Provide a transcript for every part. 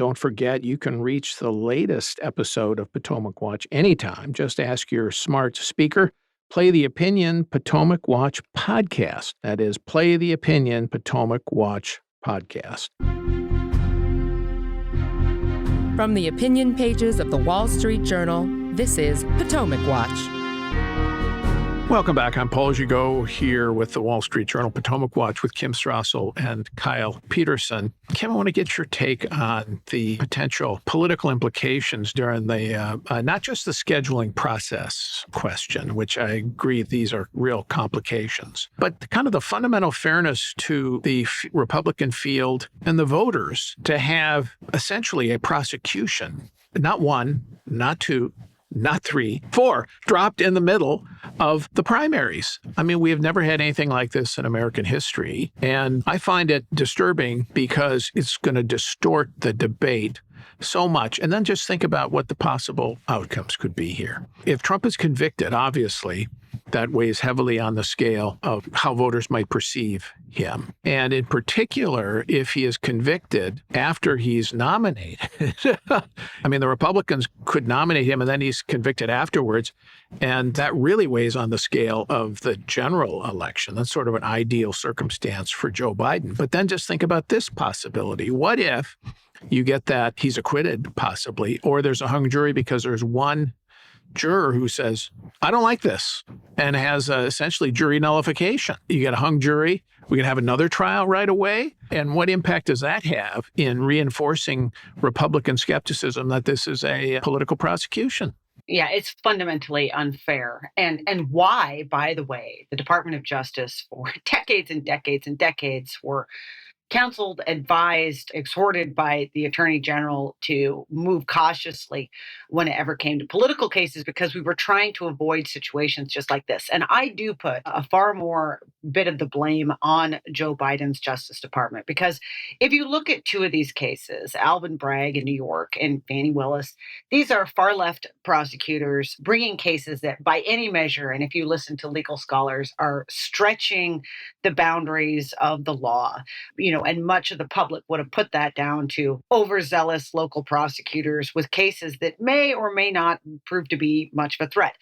Don't forget, you can reach the latest episode of Potomac Watch anytime. Just ask your smart speaker, Play the Opinion Potomac Watch Podcast. That is, Play the Opinion Potomac Watch Podcast. From the opinion pages of the Wall Street Journal, this is Potomac Watch. Welcome back. I'm Paul Gigot here with the Wall Street Journal Potomac Watch with Kim Strassel and Kyle Peterson. Kim, I want to get your take on the potential political implications during the, not just the scheduling process question, which I agree these are real complications, but kind of the fundamental fairness to the Republican field and the voters to have essentially a prosecution, not one, not two, not three, four, dropped in the middle of the primaries. I mean, we have never had anything like this in American history. And I find it disturbing because it's going to distort the debate so much. And then just think about what the possible outcomes could be here. If Trump is convicted, obviously, that weighs heavily on the scale of how voters might perceive him. And in particular, if he is convicted after he's nominated, I mean, the Republicans could nominate him and then he's convicted afterwards. And that really weighs on the scale of the general election. That's sort of an ideal circumstance for Joe Biden. But then just think about this possibility. What if you get that he's acquitted, possibly, or there's a hung jury because there's one juror who says, I don't like this, and has essentially jury nullification. You get a hung jury. We can have another trial right away. And what impact does that have in reinforcing Republican skepticism that this is a political prosecution? Yeah, it's fundamentally unfair. And why, by the way, the Department of Justice for decades and decades and decades were counseled, advised, exhorted by the Attorney General to move cautiously when it ever came to political cases, because we were trying to avoid situations just like this. And I do put a far more bit of the blame on Joe Biden's Justice Department, because if you look at two of these cases, Alvin Bragg in New York and Fani Willis, these are far left prosecutors bringing cases that by any measure, and if you listen to legal scholars, are stretching the boundaries of the law. And much of the public would have put that down to overzealous local prosecutors with cases that may or may not prove to be much of a threat.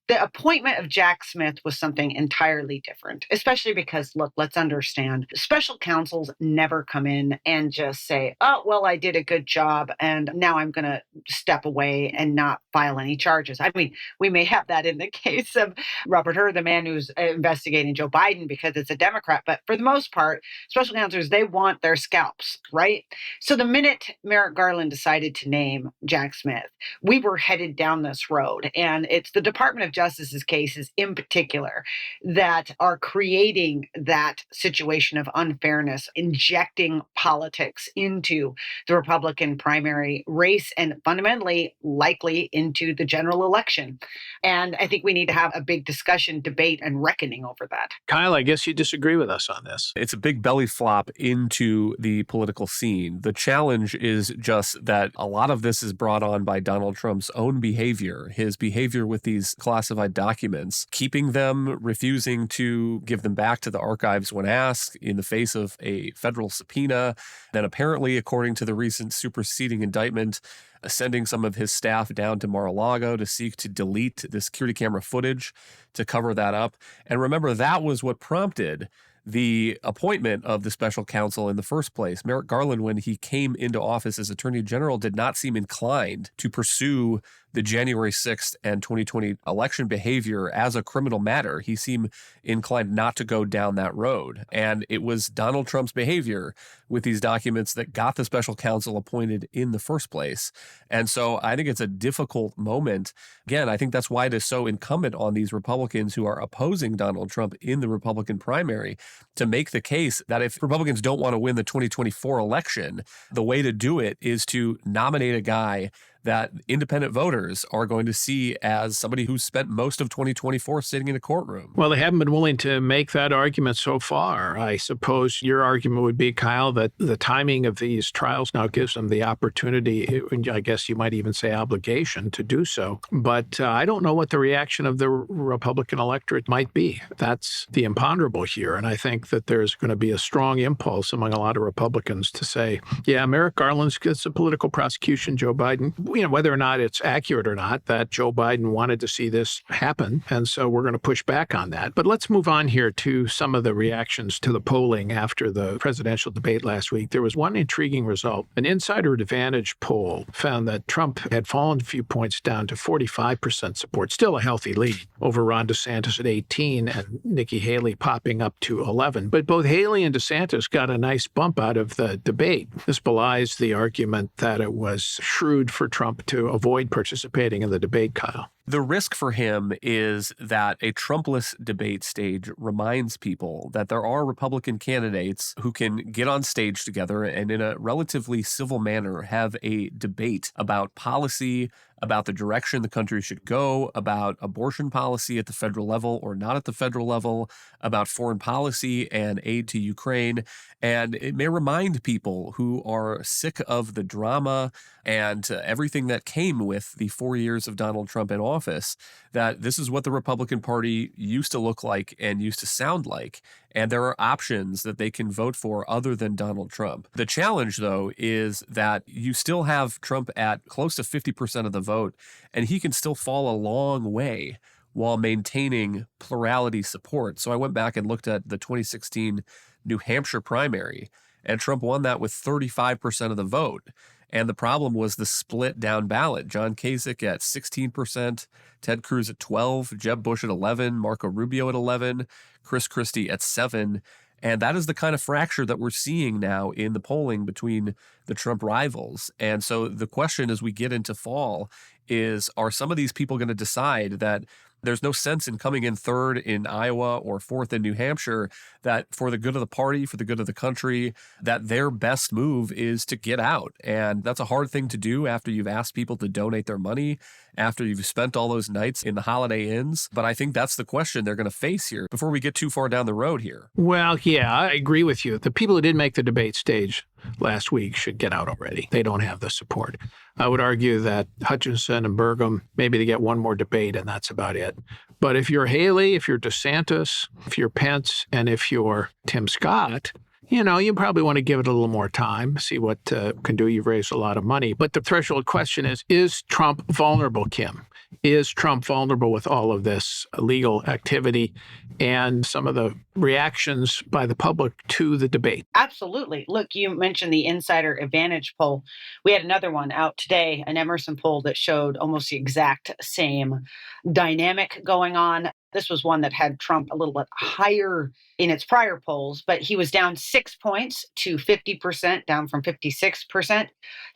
The appointment of Jack Smith was something entirely different, especially because, look, let's understand, special counsels never come in and just say, oh, well, I did a good job, and now I'm going to step away and not file any charges. I mean, we may have that in the case of Robert Hur, the man who's investigating Joe Biden because it's a Democrat. But for the most part, special counselors, they want their scalps, right? So the minute Merrick Garland decided to name Jack Smith, we were headed down this road. And it's the Department of Justice's cases in particular that are creating that situation of unfairness, injecting politics into the Republican primary race and fundamentally likely into the general election. And I think we need to have a big discussion, debate, and reckoning over that. Kyle, I guess you disagree with us on this. It's a big belly flop into the political scene. The challenge is just that a lot of this is brought on by Donald Trump's own behavior, his behavior with these classified documents, keeping them, refusing to give them back to the archives when asked in the face of a federal subpoena, then apparently, according to the recent superseding indictment, sending some of his staff down to Mar-a-Lago to seek to delete the security camera footage to cover that up. And remember, that was what prompted the appointment of the special counsel in the first place. Merrick Garland, when he came into office as Attorney General, did not seem inclined to pursue the January 6th and 2020 election behavior as a criminal matter. He seemed inclined not to go down that road. And it was Donald Trump's behavior with these documents that got the special counsel appointed in the first place. And so I think it's a difficult moment. Again, I think that's why it is so incumbent on these Republicans who are opposing Donald Trump in the Republican primary to make the case that if Republicans don't want to win the 2024 election, the way to do it is to nominate a guy that independent voters are going to see as somebody who spent most of 2024 sitting in a courtroom. Well, they haven't been willing to make that argument so far. I suppose your argument would be, Kyle, that the timing of these trials now gives them the opportunity, I guess you might even say obligation, to do so. But I don't know what the reaction of the Republican electorate might be. That's the imponderable here. And I think that there's going to be a strong impulse among a lot of Republicans to say, yeah, Merrick Garland's gets a political prosecution, Joe Biden, whether or not it's accurate or not, that Joe Biden wanted to see this happen. And so we're going to push back on that. But let's move on here to some of the reactions to the polling after the presidential debate last week. There was one intriguing result. An Insider Advantage poll found that Trump had fallen a few points down to 45% support, still a healthy lead over Ron DeSantis at 18 and Nikki Haley popping up to 11. But both Haley and DeSantis got a nice bump out of the debate. This belies the argument that it was shrewd for Trump to avoid participating in the debate, Kyle. The risk for him is that a Trumpless debate stage reminds people that there are Republican candidates who can get on stage together and in a relatively civil manner have a debate about policy, about the direction the country should go, about abortion policy at the federal level or not at the federal level, about foreign policy and aid to Ukraine. And it may remind people who are sick of the drama and everything that came with the 4 years of Donald Trump in office that this is what the Republican Party used to look like and used to sound like. And there are options that they can vote for other than Donald Trump. The challenge, though, is that you still have Trump at close to 50% of the vote, and he can still fall a long way while maintaining plurality support. So I went back and looked at the 2016 New Hampshire primary, and Trump won that with 35% of the vote. And the problem was the split down ballot. John Kasich at 16%, Ted Cruz at 12%, Jeb Bush at 11%, Marco Rubio at 11%, Chris Christie at 7%. And that is the kind of fracture that we're seeing now in the polling between the Trump rivals. And so the question as we get into fall is, are some of these people going to decide that there's no sense in coming in third in Iowa or fourth in New Hampshire, that for the good of the party, for the good of the country, that their best move is to get out? And that's a hard thing to do after you've asked people to donate their money, after you've spent all those nights in the Holiday Inns. But I think that's the question they're going to face here before we get too far down the road here. Well, yeah, I agree with you. The people who did make the debate stage last week should get out already. They don't have the support. I would argue that Hutchinson and Burgum, maybe they get one more debate and that's about it. But if you're Haley, if you're DeSantis, if you're Pence, and if you're Tim Scott, you probably want to give it a little more time, see what can do. You've raised a lot of money. But the threshold question is Trump vulnerable, Kim? Is Trump vulnerable with all of this illegal activity and some of the reactions by the public to the debate? Absolutely. Look, you mentioned the Insider Advantage poll. We had another one out today, an Emerson poll that showed almost the exact same dynamic going on. This was one that had Trump a little bit higher in its prior polls, but he was down 6 points to 50%, down from 56%.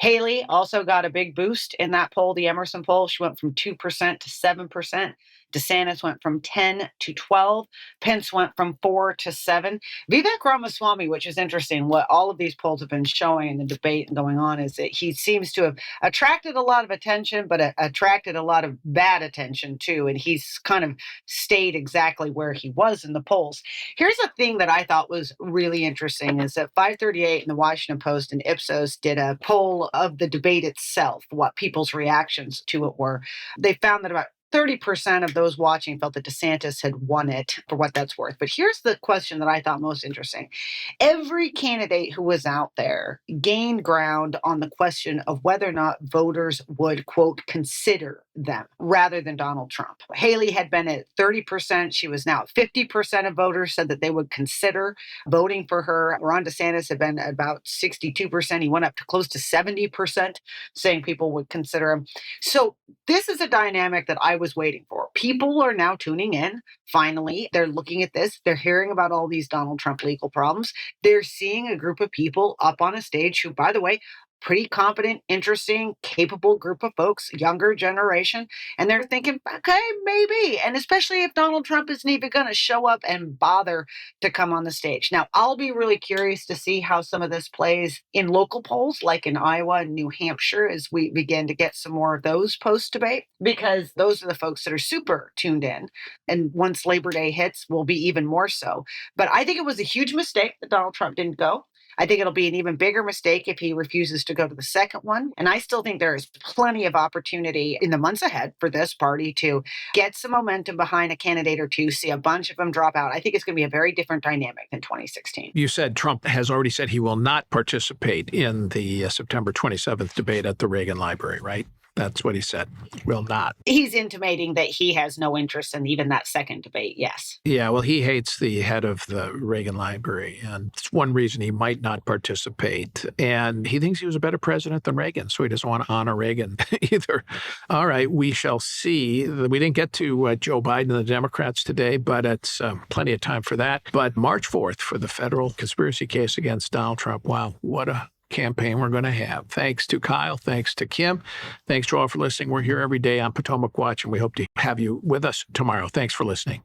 Haley also got a big boost in that poll, the Emerson poll. She went from 2% to 7%. DeSantis went from 10 to 12. Pence went from 4 to 7. Vivek Ramaswamy, which is interesting, what all of these polls have been showing in the debate and going on is that he seems to have attracted a lot of attention, but attracted a lot of bad attention too. And he's kind of stayed exactly where he was in the polls. Here's a thing that I thought was really interesting is that 538 and the Washington Post and Ipsos did a poll of the debate itself, what people's reactions to it were. They found that about 30% of those watching felt that DeSantis had won it, for what that's worth. But here's the question that I thought most interesting. Every candidate who was out there gained ground on the question of whether or not voters would, quote, consider them rather than Donald Trump. Haley had been at 30%. She was now at 50% of voters said that they would consider voting for her. Ron DeSantis had been at about 62%. He went up to close to 70% saying people would consider him. So this is a dynamic that I was waiting for. People are now tuning in. Finally, they're looking at this. They're hearing about all these Donald Trump legal problems. They're seeing a group of people up on a stage who, by the way, pretty competent, interesting, capable group of folks, younger generation. And they're thinking, okay, maybe. And especially if Donald Trump isn't even going to show up and bother to come on the stage. Now, I'll be really curious to see how some of this plays in local polls, like in Iowa and New Hampshire, as we begin to get some more of those post-debate, because those are the folks that are super tuned in. And once Labor Day hits, will be even more so. But I think it was a huge mistake that Donald Trump didn't go. I think it'll be an even bigger mistake if he refuses to go to the second one. And I still think there is plenty of opportunity in the months ahead for this party to get some momentum behind a candidate or two, see a bunch of them drop out. I think it's going to be a very different dynamic than 2016. You said Trump has already said he will not participate in the September 27th debate at the Reagan Library, right? That's what he said. Will not. He's intimating that he has no interest in even that second debate, yes. Yeah, well, he hates the head of the Reagan Library, and it's one reason he might not participate. And he thinks he was a better president than Reagan, so he doesn't want to honor Reagan either. All right, we shall see. We didn't get to Joe Biden and the Democrats today, but it's plenty of time for that. But March 4th for the federal conspiracy case against Donald Trump. Wow, what a campaign we're going to have. Thanks to Kyle. Thanks to Kim. Thanks to all for listening. We're here every day on Potomac Watch, and we hope to have you with us tomorrow. Thanks for listening.